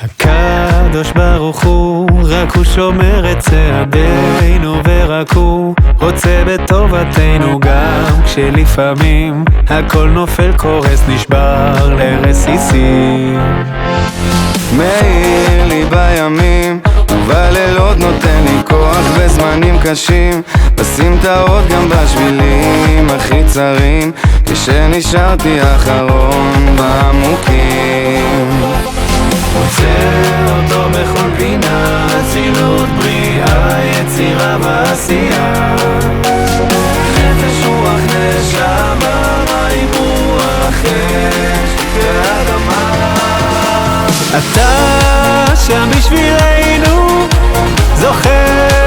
הקדוש ברוך הוא, רק הוא שומר את צעדינו, ורק הוא רוצה בטובתנו, גם כשלפעמים הכל נופל קורס נשבר לרסיסים. מאיר לי בימים ובלילות, נותן לי כוח בזמנים קשים, לשים את האות גם בשבילים הכי צרים, כשנשארתי אחרון בעמוקים. מוצא אותו בכל פינה, אצילות, בריאה, יצירה ועשייה, נפש רוח נשמה, מים רוח אש ואדמה. אתה שם בשבילנו, זוכר